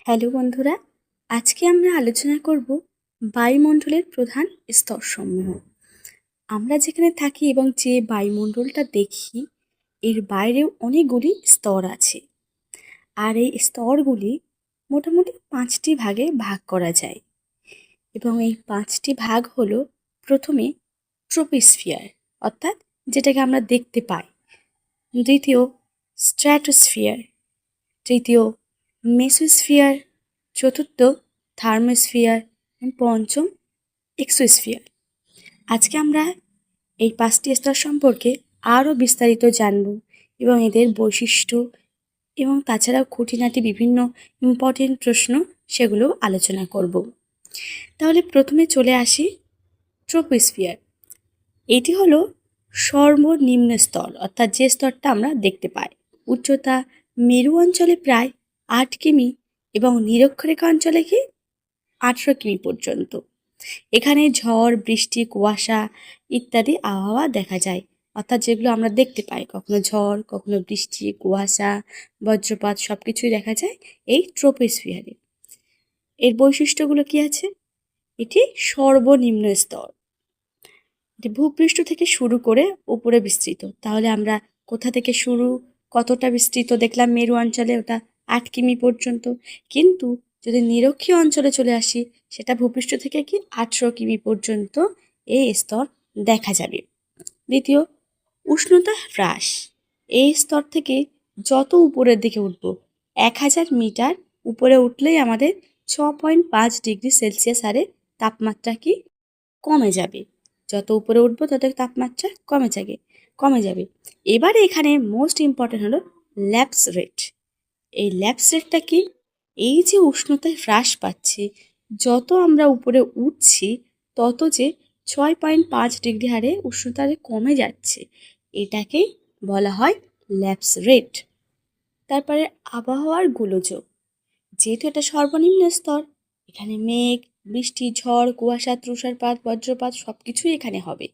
Hello বন্ধুরা, আজকে আমরা আলোচনা করব বায়ুমণ্ডলের প্রধান স্তরসমূহ। আমরা যেখানে থাকি এবং যে বায়ুমণ্ডলটা দেখি, এর বাইরেও অনেকগুলি স্তর আছে। আর এই স্তরগুলি মোটামুটি 5টি ভাগে ভাগ করা যায়। এবং এই 5টি ভাগ হলো, প্রথমে ট্রপোস্ফিয়ার, অর্থাৎ যেটাকে আমরা দেখতে পাই। দ্বিতীয় স্ট্র্যাটোস্ফিয়ার, তৃতীয় মেসোস্ফিয়ার, চতুর্থ থার্মোস্ফিয়ার, পঞ্চম এক্সোস্ফিয়ার। আজকে আমরা এই 5টি স্তর সম্পর্কে আরও বিস্তারিত জানব এবং এদের বৈশিষ্ট্য এবং তাছাড়াও খুঁটিনাটি বিভিন্ন ইম্পর্টেন্ট প্রশ্ন সেগুলো আলোচনা করব। তাহলে প্রথমে চলে আসি ট্রপোস্ফিয়ার। এটি হলো সর্বনিম্ন স্তর, অর্থাৎ যে স্তরটা আমরা দেখতে পাই। উচ্চতা মেরু অঞ্চলে প্রায় 8 কিমি এবং নিরক্ষরেখা অঞ্চলে 18 কিমি পর্যন্ত। এখানে ঝড়, বৃষ্টি, কুয়াশা ইত্যাদি আবহাওয়া দেখা যায়, অর্থাৎ যেগুলো আমরা দেখতে পাই, কখনো ঝড়, কখনো বৃষ্টি, কুয়াশা, বজ্রপাত সবকিছুই দেখা যায় এই ট্রপোস্ফিয়ারে। এর বৈশিষ্ট্যগুলো কি আছে? এটি সর্বনিম্ন স্তর, এটি ভূপৃষ্ঠ থেকে শুরু করে উপরে বিস্তৃত। তাহলে আমরা কোথা থেকে শুরু, কতটা বিস্তৃত দেখলাম? মেরু অঞ্চলে ওটা 8 কিমি পর্যন্ত। কিন্তু যদি নিরক্ষীয় অঞ্চলে চলে আসি, সেটা ভূপৃষ্ঠ থেকে 18 কিমি পর্যন্ত এই স্তর দেখা যাবে। দ্বিতীয়, উষ্ণতা হ্রাস। এই স্তর থেকে যত উপরের দিকে উঠব, 1000 মিটার উপরে উঠলেই আমাদের 6.5 ডিগ্রি সেলসিয়াস হারে তাপমাত্রা কমে যাবে। যত উপরে উঠবো তত তাপমাত্রা কমে যাবে। এবারে এখানে মোস্ট ইম্পর্টেন্ট হলো ল্যাপস রেট। এই ল্যাপস রেটটা কি? এই যে উষ্ণতায় হ্রাস পাচ্ছে, যত আমরা উপরে উঠছি তত যে 6.5 ডিগ্রি হারে উষ্ণতা কমে যাচ্ছে, এটাকেই বলা হয় ল্যাপস রেট। তারপরে আবহাওয়ার গোলযোগ। যেহেতু এটা সর্বনিম্ন স্তর, এখানে মেঘ, বৃষ্টি, ঝড়, কুয়াশা, তুষারপাত, বজ্রপাত সবকিছুই এখানে হবে।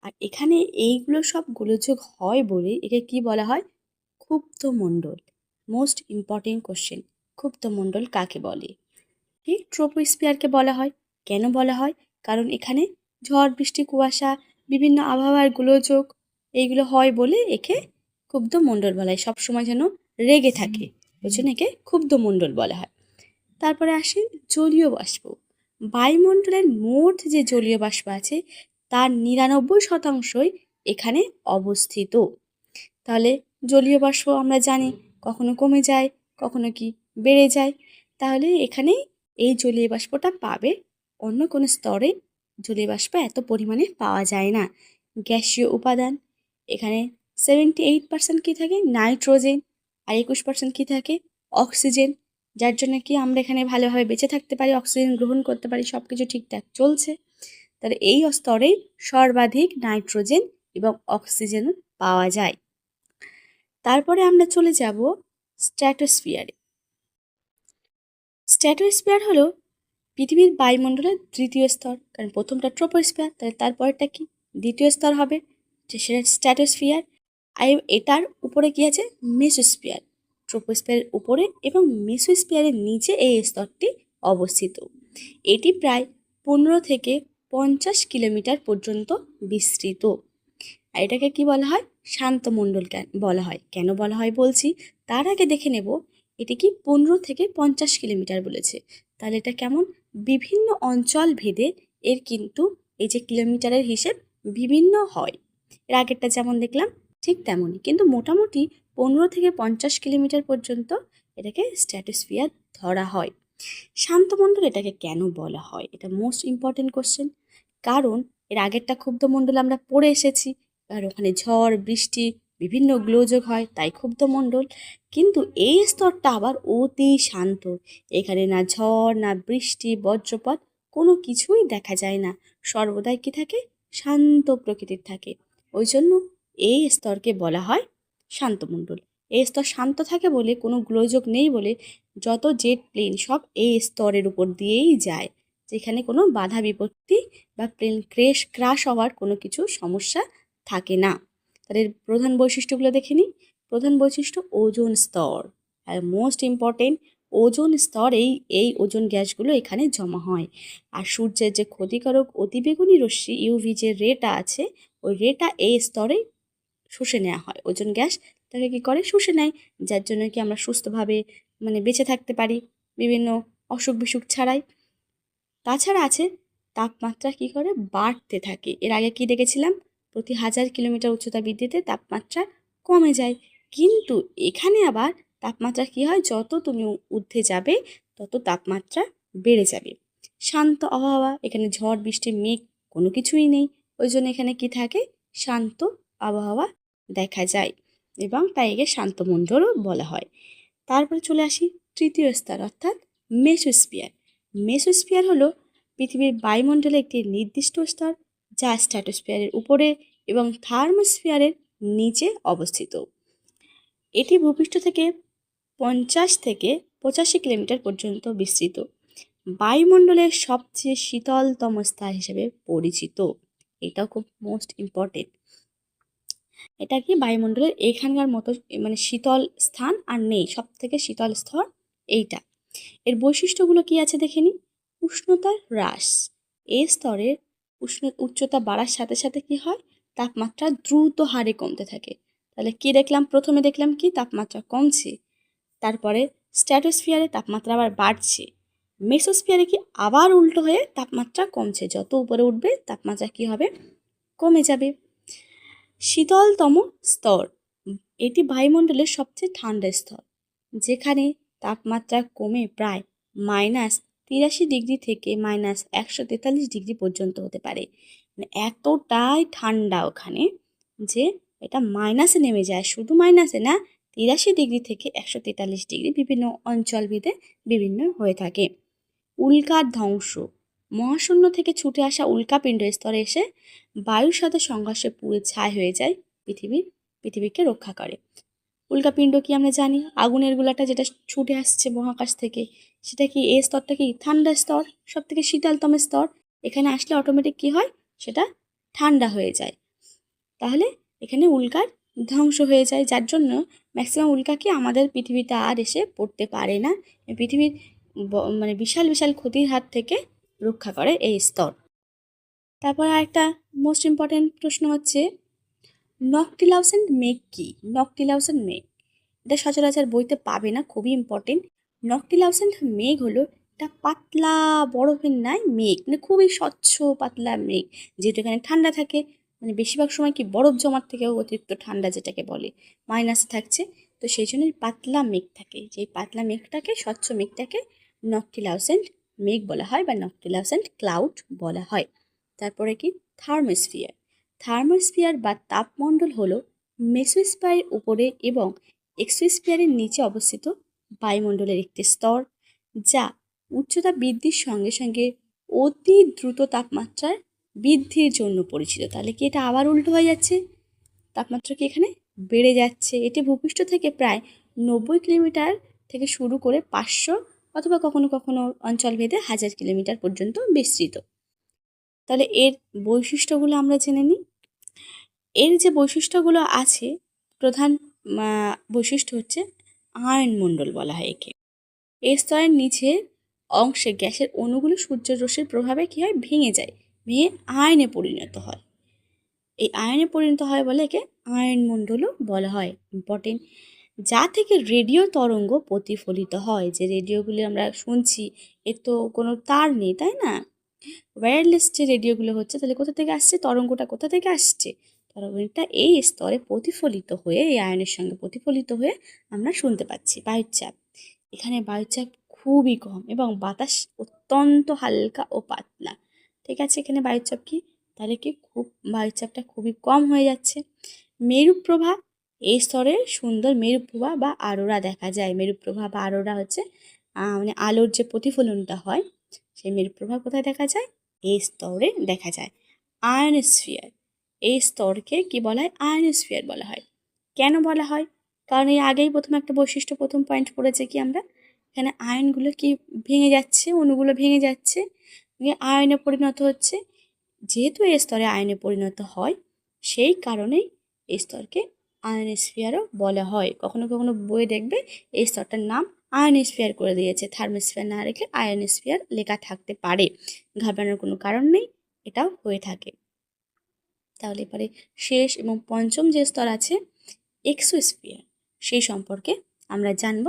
আর এখানে এইগুলো সব গোলযোগ হয় বলে একে কি বলা হয়? ক্ষুব্ধ মণ্ডল। মোস্ট ইম্পর্টেন্ট কোশ্চেন, ক্ষুব্ধ মণ্ডল কাকে বলে? ঠিক ট্রপোস্ফিয়ারকে বলা হয়। কেন বলা হয়? কারণ এখানে ঝড়, বৃষ্টি, কুয়াশা, বিভিন্ন আবহাওয়ার গোলযোগ এইগুলো হয় বলে একে ক্ষুব্ধ মণ্ডল বলা হয়। সবসময় যেন রেগে থাকে, ওই জন্য একে ক্ষুব্ধ মণ্ডল বলা হয়। তারপরে আসি জলীয় বাষ্প। বায়ুমণ্ডলের মোট যে জলীয় বাষ্প আছে তার 99% এখানে অবস্থিত। তাহলে জলীয় বাষ্প আমরা জানি কখনো কমে যায়, কখনো বেড়ে যায়। তাহলে এখানে এই জলীয় বাষ্পটা পাবে, অন্য কোনো স্তরে জলীয় বাষ্প এত পরিমাণে পাওয়া যায় না। গ্যাসীয় উপাদান, এখানে 78% কি থাকে? নাইট্রোজেন। আর 21% কি থাকে? অক্সিজেন। যার জন্য আমরা এখানে ভালোভাবে বেঁচে থাকতে পারি, অক্সিজেন গ্রহণ করতে পারি, সব কিছু ঠিকঠাক চলছে। তাহলে এই স্তরে সর্বাধিক নাইট্রোজেন এবং অক্সিজেন পাওয়া যায়। তারপরে আমরা চলে যাব স্ট্র্যাটোস্ফিয়ারে। স্ট্র্যাটোস্ফিয়ার হলো পৃথিবীর বায়ুমণ্ডলের দ্বিতীয় স্তর। কারণ প্রথমটা ট্রপোস্ফিয়ার, তাহলে তারপরেরটা কি? দ্বিতীয় স্তর হবে, যে সেটা স্ট্র্যাটোস্ফিয়ার। আর এটার উপরে কি আছে? মেসোস্ফিয়ার। ট্রপোস্ফিয়ারের উপরে এবং মেসোস্ফিয়ারের নিচে এই স্তরটি অবস্থিত। এটি প্রায় 15 থেকে 50 কিলোমিটার পর্যন্ত বিস্তৃত। আর এটাকে কি বলা হয়? শান্তমণ্ডল বলা হয়। কেন বলা হয় বলছি, তার আগে দেখে নেব এটি কি 15 থেকে 50 কিলোমিটার বলেছে। তাহলে এটা কেমন? বিভিন্ন অঞ্চল ভেদে এর কিন্তু এই যে কিলোমিটারের হিসেব বিভিন্ন হয়। এর আগেরটা যেমন দেখলাম ঠিক তেমনই, কিন্তু মোটামুটি 15 থেকে 50 কিলোমিটার পর্যন্ত এটাকে স্ট্র্যাটোস্ফিয়ার ধরা হয়। শান্তমণ্ডল এটাকে কেন বলা হয়? এটা মোস্ট ইম্পর্টেন্ট কোশ্চেন। কারণ এর আগেরটা ক্ষুব্ধমণ্ডল আমরা পড়ে এসেছি, আর ওখানে ঝড়, বৃষ্টি, বিভিন্ন গোলযোগ হয়, তাই ক্ষুব্ধমণ্ডল। কিন্তু এই স্তরটা আবার অতি শান্ত। এখানে না ঝড়, না বৃষ্টি, বজ্রপাত কোনো কিছুই দেখা যায় না। সর্বদাই কি থাকে? শান্ত প্রকৃতির থাকে। ওই জন্য এই স্তরকে বলা হয় শান্তমণ্ডল। এই স্তর শান্ত থাকে বলে, কোনো গোলযোগ নেই বলে যত জেট প্লেন সব এই স্তরের উপর দিয়েই যায়, যেখানে কোনো বাধা বিপত্তি বা প্লেন ক্র্যাশ হওয়ার কোনো কিছু সমস্যা থাকে না। তাদের প্রধান বৈশিষ্ট্যগুলো দেখে নিই। প্রধান বৈশিষ্ট্য ওজোন স্তর। আর মোস্ট ইম্পর্টেন্ট, ওজোন স্তর এই ওজোন গ্যাসগুলো এখানে জমা হয়। আর সূর্যের যে ক্ষতিকারক অতিবেগুনি রশ্মি ইউভি যে রেটা আছে, ওই রেটা এই স্তরে শুষে নেওয়া হয়। ওজোন গ্যাস তাকে কী করে, শুষে নেয়, যার জন্য কি আমরা সুস্থভাবে বেঁচে থাকতে পারি বিভিন্ন অসুখ বিসুখ ছাড়াই। তাছাড়া আছে তাপমাত্রা কী করে বাড়তে থাকে। এর আগে কি দেখেছিলাম, প্রতি 1000 কিলোমিটার উচ্চতা বৃদ্ধিতে তাপমাত্রা কমে যায়। কিন্তু এখানে আবার তাপমাত্রা কী হয়, যত তুমি ঊর্ধ্বে যাবে তত তাপমাত্রা বেড়ে যাবে। শান্ত আবহাওয়া, এখানে ঝড় বৃষ্টি মেঘ কোনো কিছুই নেই, ওই জন্য এখানে কি থাকে, শান্ত আবহাওয়া দেখা যায় এবং তাই একে শান্তমণ্ডলও বলা হয়। তারপরে চলে আসি তৃতীয় স্তর অর্থাৎ মেসোস্ফিয়ার। মেসোস্ফিয়ার হলো পৃথিবীর বায়ুমণ্ডলে একটি নির্দিষ্ট স্তর, যা স্ট্র্যাটোস্ফিয়ারের উপরে এবং থার্মোস্ফিয়ারের নিচে অবস্থিত। এটি ভূপৃষ্ঠ থেকে 50 থেকে 85 কিলোমিটার পর্যন্ত বিস্তৃত। বায়ুমণ্ডলের সবচেয়ে শীতলতম স্তর হিসেবে পরিচিত। এটাও খুব মোস্ট ইম্পর্টেন্ট। এটা কি বায়ুমণ্ডলের এখানকার মতো শীতল স্থান আর নেই, সব থেকে শীতল স্তর এইটা। এর বৈশিষ্ট্যগুলো কি আছে দেখে নিই। উষ্ণতার হ্রাস, এই স্তরের উচ্চতা বাড়ার সাথে সাথে কি হয়, তাপমাত্রা দ্রুত হারে কমতে থাকে। তাহলে কি দেখলাম, প্রথমে দেখলাম কি তাপমাত্রা কমছে, তারপরে স্ট্র্যাটোস্ফিয়ারে তাপমাত্রা আবার বাড়ছে, মেসোস্ফিয়ারে কি আবার উল্টো হয়ে তাপমাত্রা কমছে, যত উপরে উঠবে তাপমাত্রা কি হবে, কমে যাবে। শীতলতম স্তর, এটি বায়ুমণ্ডলের সবচেয়ে ঠান্ডা স্তর, যেখানে তাপমাত্রা কমে প্রায় -83 ডিগ্রি থেকে -143 ডিগ্রি পর্যন্ত হতে পারে। এতটাই ঠান্ডা ওখানে যে এটা মাইনাসে নেমে যায়, শুধু মাইনাসে না, 83 ডিগ্রি থেকে 143 ডিগ্রি বিভিন্ন অঞ্চলভেদে বিভিন্ন হয়ে থাকে। উল্কার ধ্বংস, মহাশূন্য থেকে ছুটে আসা উল্কাপিণ্ড স্তরে এসে বায়ুর সাথে সংঘর্ষে পুড়ে ছাই হয়ে যায়, পৃথিবীকে রক্ষা করে। উল্কাপিণ্ড কি আমরা জানি, আগুনের গোলাটা যেটা ছুটে আসছে মহাকাশ থেকে, সেটা কি এই স্তরটা কি ঠান্ডা স্তর, সব থেকে শীতলতম স্তর, এখানে আসলে অটোমেটিক কি হয়, সেটা ঠান্ডা হয়ে যায়। তাহলে এখানে উল্কার ধ্বংস হয়ে যায়, যার জন্য ম্যাক্সিমাম উল্কা কি আমাদের পৃথিবীতে আর এসে পড়তে পারে না। পৃথিবীর বিশাল বিশাল ক্ষতির হাত থেকে রক্ষা করে এই স্তর। তারপর আরেকটা মোস্ট ইম্পর্টেন্ট প্রশ্ন হচ্ছে, নকটিলাউসেন্ট মেঘ কি? নকটিলাউসেন্ট মেঘ, এটা সচরাচর বইতে পাবে না, খুবই ইম্পর্টেন্ট। নকটিলাউসেন্ট মেঘ হলো একটা পাতলা বরফের ন্যায় মেঘ, খুবই স্বচ্ছ পাতলা মেঘ, যেহেতু এখানে ঠান্ডা থাকে, বেশিরভাগ সময় কি বরফ জমার থেকেও অতিরিক্ত ঠান্ডা যেটাকে বলে, মাইনাসে থাকছে, তো সেই জন্য পাতলা মেঘ থাকে, যেই পাতলা মেঘটাকে, স্বচ্ছ মেঘটাকে নকটিলাউসেন্ট মেঘ বলা হয় বা নকটিলাউসেন্ট ক্লাউড বলা হয়। তারপরে কি থার্মোস্ফিয়ার। থার্মোস্ফিয়ার বা তাপমণ্ডল হলো মেসোস্ফিয়ারের উপরে এবং এক্সোস্ফিয়ারের নিচে অবস্থিত বায়ুমণ্ডলের একটি স্তর, যা উচ্চতা বৃদ্ধির সঙ্গে সঙ্গে অতি দ্রুত তাপমাত্রার বৃদ্ধির জন্য পরিচিত। তাহলে কি এটা আবার উল্টো হয়ে যাচ্ছে, তাপমাত্রা কি এখানে বেড়ে যাচ্ছে। এটি ভূপৃষ্ঠ থেকে প্রায় 90 কিলোমিটার থেকে শুরু করে 500 অথবা কখনো কখনো অঞ্চলভেদে 1000 কিলোমিটার পর্যন্ত বিস্তৃত। তাহলে এর বৈশিষ্ট্যগুলো আমরা জেনে নিই। এর যে বৈশিষ্ট্যগুলো আছে, প্রধান বৈশিষ্ট্য হচ্ছে আয়নমণ্ডল বলা হয় একে। এই স্তরের নিচে অংশে গ্যাসের অণুগুলো সূর্যের রশ্মির প্রভাবে কী হয়, ভেঙে যায়, ভেঙে আয়নে পরিণত হয়। এই আয়নে পরিণত হয় বলে একে আয়নমণ্ডলও বলা হয়। ইম্পর্টেন্ট, যা থেকে রেডিও তরঙ্গ প্রতিফলিত হয়। যে রেডিওগুলি আমরা শুনছি, এর তো কোনো তার নেই, তাই না, ওয়্যারলেস যে রেডিওগুলো হচ্ছে, তাহলে কোথা থেকে আসছে, তরঙ্গটা কোথা থেকে আসছে, তরঙ্গটা এই স্তরে প্রতিফলিত হয়ে, এই আয়নের সঙ্গে প্রতিফলিত হয়ে আমরা শুনতে পাচ্ছি। বায়ুর চাপ, এখানে বায়ুর চাপ খুবই কম এবং বাতাস অত্যন্ত হালকা ও পাতলা। ঠিক আছে, এখানে বায়ুর চাপ কি, তাহলে কি বায়ুর চাপটা খুবই কম হয়ে যাচ্ছে। মেরুপ্রভা, এই স্তরে সুন্দর মেরুপ্রভা বা আরোরা দেখা যায়। মেরুপ্রভা বা আরোরা হচ্ছে আলোর যে প্রতিফলনটা হয়, সেই মেরুপ্রভা কোথায় দেখা যায়, এই স্তরে দেখা যায়। আয়নোস্ফিয়ার, এই স্তরকে কি বলা হয়, আয়নোস্ফিয়ার বলা হয়। কেন বলা হয়, কারণ এই আগেই প্রথম একটা বৈশিষ্ট্য, প্রথম পয়েন্ট পড়েছে কি আমরা, এখানে আয়নগুলো কি ভেঙে যাচ্ছে, অণুগুলো ভেঙে যাচ্ছে, আয়নে পরিণত হচ্ছে। যেহেতু এই স্তরে আয়নে পরিণত হয়, সেই কারণেই এই স্তরকে আয়নোস্ফিয়ারও বলা হয়। কখনো কখনো বইয়ে দেখবে এই স্তরটার নাম আয়নোস্ফিয়ার করে দিয়েছে। থার্মোস্ফিয়ার না রেখে আয়নোস্ফিয়ার লেখা থাকতে পারে, ঘাবড়ানোর কোনো কারণ নেই, এটাও হয়ে থাকে। তাহলে এবারে শেষ এবং পঞ্চম যে স্তর আছে এক্সোস্ফিয়ার, সেই সম্পর্কে আমরা জানব।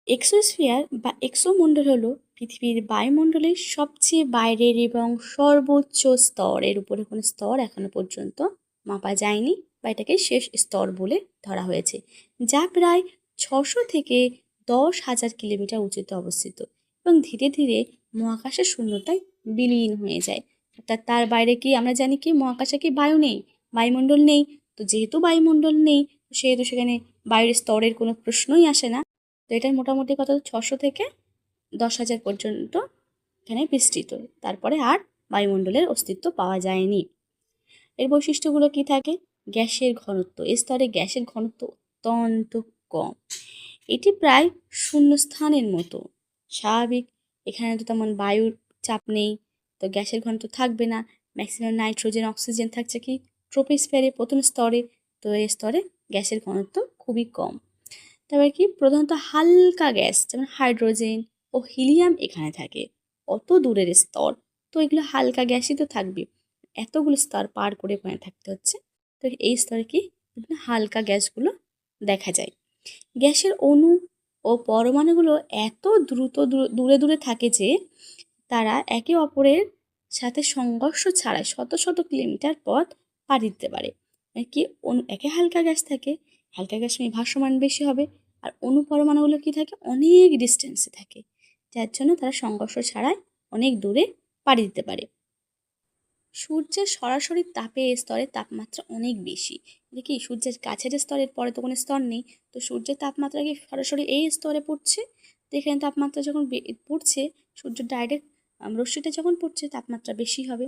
এক্সোস্ফিয়ার বা এক্সোমণ্ডল হলো পৃথিবীর বায়ুমণ্ডলের সবচেয়ে বাইরের এবং সর্বোচ্চ স্তর। এর উপরে কোনো স্তর এখনো পর্যন্ত মাপা যায়নি বা এটাকে শেষ স্তর বলে ধরা হয়েছে, যা প্রায় 600 থেকে 10,000 কিলোমিটার উঁচুতে অবস্থিত এবং ধীরে ধীরে মহাকাশের শূন্যতায় বিলীন হয়ে যায়। অর্থাৎ তার বাইরে কি আমরা জানি কি মহাকাশে কি বায়ু নেই, বায়ুমণ্ডল নেই। তো যেহেতু বায়ুমণ্ডল নেই সেহেতু সেখানে বায়ুর স্তরের কোনো প্রশ্নই আসে না। তো এটার মোটামুটি কত 600 থেকে 10,000 পর্যন্ত এখানে বিস্তৃত। তারপরে আর বায়ুমণ্ডলের অস্তিত্ব পাওয়া যায়নি। এর বৈশিষ্ট্যগুলো কি থাকে? গ্যাসের ঘনত্ব, এই স্তরে গ্যাসের ঘনত্ব অত্যন্ত কম, এটি প্রায় শূন্যস্থানের মতো। স্বাভাবিক, এখানে তো তেমন বায়ুর চাপ নেই, তো গ্যাসের ঘনত্ব থাকবে না। ম্যাক্সিমাম নাইট্রোজেন অক্সিজেন থাকছে কি ট্রোপোস্ফিয়ারে, প্রথম স্তরে। তো এই স্তরে গ্যাসের ঘনত্ব খুবই কম। তারপরে কি প্রধানত হালকা গ্যাস যেমন হাইড্রোজেন ও হিলিয়াম এখানে থাকে। অত দূরের স্তর, তো এগুলো হালকা গ্যাসই তো থাকবে, এতগুলো স্তর পার করে ওখানে থাকতে হচ্ছে। তো এই স্তরে কি বিভিন্ন হালকা গ্যাসগুলো দেখা যায়। গ্যাসের অণু ও পরমাণুগুলো এত দ্রুত দূরে দূরে থাকে যে তারা একে অপরের সাথে সংঘর্ষ ছাড়াই শত শত কিলোমিটার পথ পাড়ি দিতে পারে। মানে কি একে হালকা গ্যাস থাকে, হালকা গ্যাস নিয়ে ভাসমান বেশি হবে, আর অণু পরমাণুগুলো কি থাকে অনেক ডিস্টেন্সে থাকে, যার জন্য তারা সংঘর্ষ ছাড়াই অনেক দূরে পাড়ি দিতে পারে। সূর্যের সরাসরি তাপে এই স্তরের তাপমাত্রা অনেক বেশি। দেখি সূর্যের কাছের স্তরের পরে তো কোনো স্তর নেই, তো সূর্যের তাপমাত্রা কি সরাসরি এই স্তরে পড়ছে। তো এখানে তাপমাত্রা যখন পড়ছে, সূর্য ডাইরেক্ট রশ্মিটা যখন পড়ছে তাপমাত্রা বেশি হবে,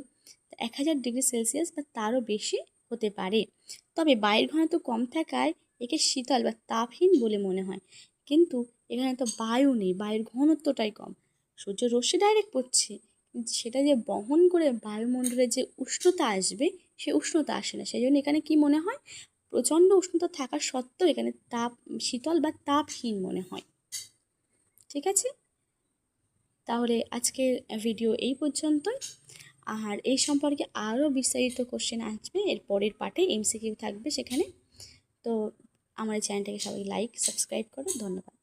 1000 ডিগ্রি সেলসিয়াস বা তারও বেশি হতে পারে। তবে বায়ুর ঘনত্ব কম থাকায় একে শীতল বা তাপহীন বলে মনে হয়। কিন্তু এখানে তো বায়ু নেই, বায়ুর ঘনত্বটাই কম, সূর্যের রশ্মি ডাইরেক্ট পড়ছে, কিন্তু সেটা যে বহন করে বায়ুমণ্ডলে যে উষ্ণতা আসবে সে উষ্ণতা আসে না। সেই জন্য এখানে কি মনে হয় প্রচণ্ড উষ্ণতা থাকা সত্ত্বেও এখানে তাপ শীতল বা তাপহীন মনে হয়। ঠিক আছে, তাহলে আজকের ভিডিও এই পর্যন্তই। আর এই সম্পর্কে আরও বিস্তারিত কোশ্চেন আসবে এর পরের পার্টে, এমসিকিউ থাকবে সেখানে। তো আমার এই চ্যানেলটাকে সবাই লাইক সাবস্ক্রাইব করো। ধন্যবাদ।